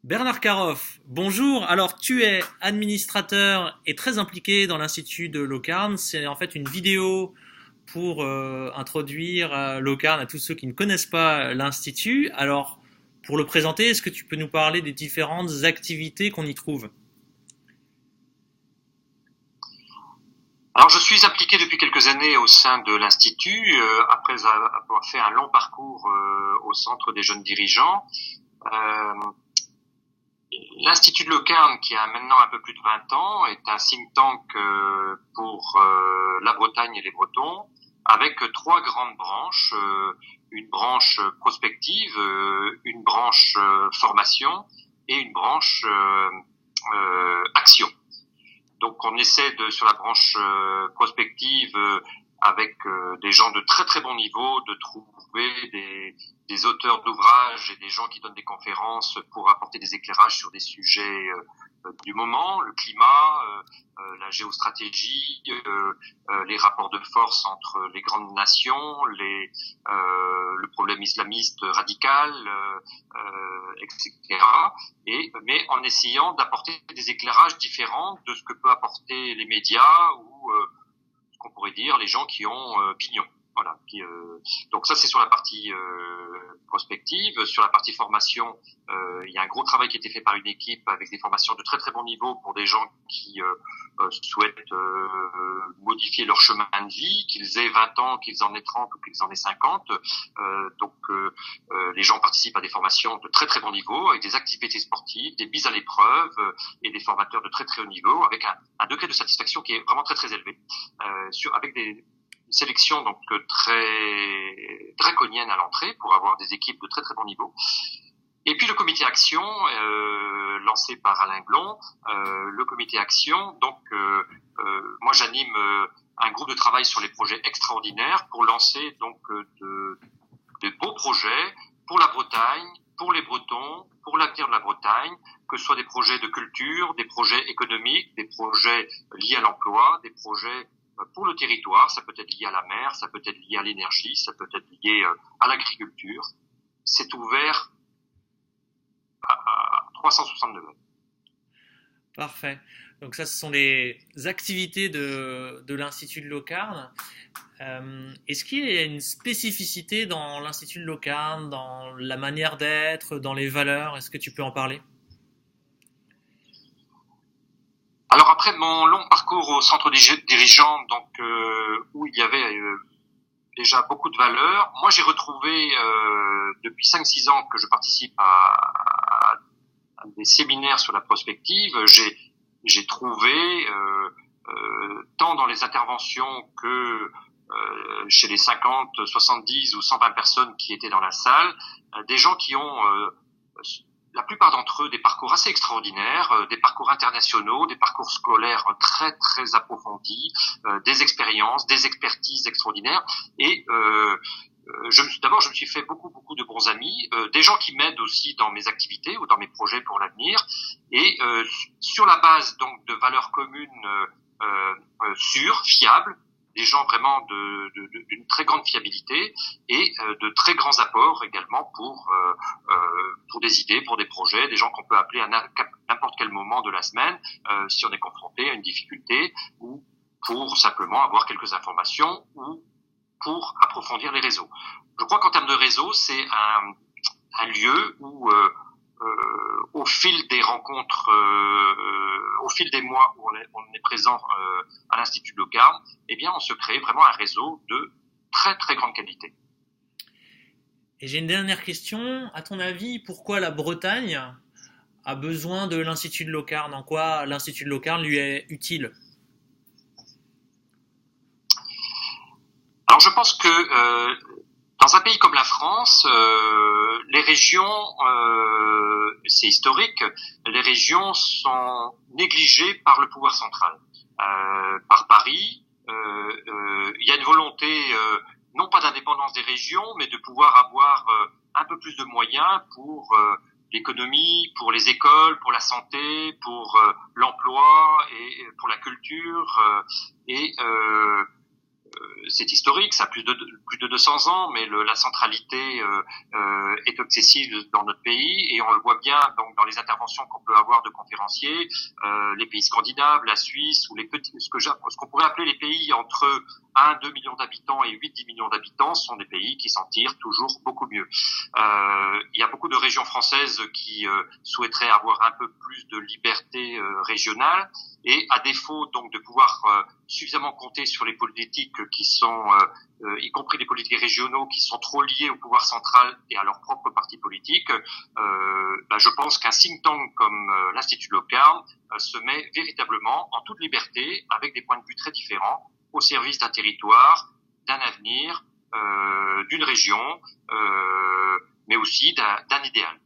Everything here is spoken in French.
Bernard Caroff, bonjour. Alors, tu es administrateur et très impliqué dans l'Institut de Locarno. C'est en fait une vidéo pour introduire Locarno à tous ceux qui ne connaissent pas l'Institut. Alors, pour le présenter, est-ce que tu peux nous parler des différentes activités qu'on y trouve? Alors, je suis impliqué depuis quelques années au sein de l'Institut, après avoir fait un long parcours au Centre des jeunes dirigeants. Euh, L'Institut de Locarno, qui a maintenant un peu plus de 20 ans, est un think tank pour la Bretagne et les Bretons, avec trois grandes branches. Une branche prospective, une branche formation et une branche action. Donc on essaie sur la branche prospective avec des gens de très très bon niveau de trouver des auteurs d'ouvrages et des gens qui donnent des conférences pour apporter des éclairages sur des sujets du moment, le climat, la géostratégie, les rapports de force entre les grandes nations, le problème islamiste radical, etc. Mais en essayant d'apporter des éclairages différents de ce que peut apporter les médias ou ce qu'on pourrait dire les gens qui ont pignon. Voilà. Donc ça c'est sur la partie prospective. Sur la partie formation, il y a un gros travail qui a été fait par une équipe avec des formations de très très bon niveau pour des gens qui souhaitent modifier leur chemin de vie, qu'ils aient 20 ans, qu'ils en aient 30 ou qu'ils en aient 50. Les gens participent à des formations de très très bon niveau, avec des activités sportives, des mises à l'épreuve et des formateurs de très très haut niveau, avec un degré de satisfaction qui est vraiment très très élevé, avec une sélection donc très draconienne à l'entrée pour avoir des équipes de très très bon niveau. Et puis le comité action lancé par Alain Blon, le comité action. Donc moi j'anime un groupe de travail sur les projets extraordinaires pour lancer donc de beaux projets pour la Bretagne, pour les Bretons, pour l'avenir de la Bretagne, que ce soit des projets de culture, des projets économiques, des projets liés à l'emploi, des projets pour le territoire. Ça peut être lié à la mer, ça peut être lié à l'énergie, ça peut être lié à l'agriculture. C'est ouvert à 360 degrés. Parfait. Donc ça, ce sont les activités de l'Institut de Locarno. Est-ce qu'il y a une spécificité dans l'Institut de Locarno, dans la manière d'être, dans les valeurs? Est-ce que tu peux en parler? Alors après mon long parcours au centre des dirigeants, donc où il y avait déjà beaucoup de valeurs, moi j'ai retrouvé depuis 5-6 ans que je participe à des séminaires sur la prospective, j'ai trouvé tant dans les interventions que chez les 50, 70 ou 120 personnes qui étaient dans la salle, des gens qui ont la plupart d'entre eux des parcours assez extraordinaires, des parcours internationaux, des parcours scolaires très très approfondis, des expériences, des expertises extraordinaires. Et d'abord, je me suis fait beaucoup de bons amis, des gens qui m'aident aussi dans mes activités ou dans mes projets pour l'avenir. Et sur la base donc de valeurs communes sûres, fiables, des gens vraiment d'une très grande fiabilité et de très grands apports également pour des idées, pour des projets, des gens qu'on peut appeler à n'importe quel moment de la semaine si on est confronté à une difficulté ou pour simplement avoir quelques informations ou pour approfondir les réseaux. Je crois qu'en termes de réseau, c'est un lieu où au fil des rencontres, au fil des mois où on est présent à l'Institut de Locarno, eh bien, on se crée vraiment un réseau de très très grande qualité. Et j'ai une dernière question. À ton avis, pourquoi la Bretagne a besoin de l'Institut de Locarno? En quoi l'Institut de Locarno lui est utile? Alors, je pense que dans un pays comme la France, les régions, c'est historique, les régions sont négligées par le pouvoir central, par Paris. Il y a une volonté, non pas d'indépendance des régions, mais de pouvoir avoir un peu plus de moyens pour l'économie, pour les écoles, pour la santé, pour l'emploi et pour la culture. Et c'est historique, ça a plus de 200 ans, mais la centralité est accessible dans notre pays et on le voit bien donc dans les interventions qu'on peut avoir de conférenciers, les pays scandinaves, la Suisse ou les petits, ce qu'on pourrait appeler les pays entre 1-2 millions d'habitants et 8-10 millions d'habitants sont des pays qui s'en tirent toujours beaucoup mieux. Il y a beaucoup de régions françaises qui souhaiteraient avoir un peu plus de liberté régionale et à défaut donc de pouvoir suffisamment compter sur les politiques qui sont, y compris les politiques régionaux, qui sont trop liés au pouvoir central et à leur propre parti politique, je pense qu'un think tank comme l'Institut Locarne se met véritablement en toute liberté, avec des points de vue très différents, au service d'un territoire, d'un avenir, d'une région, mais aussi d'un idéal.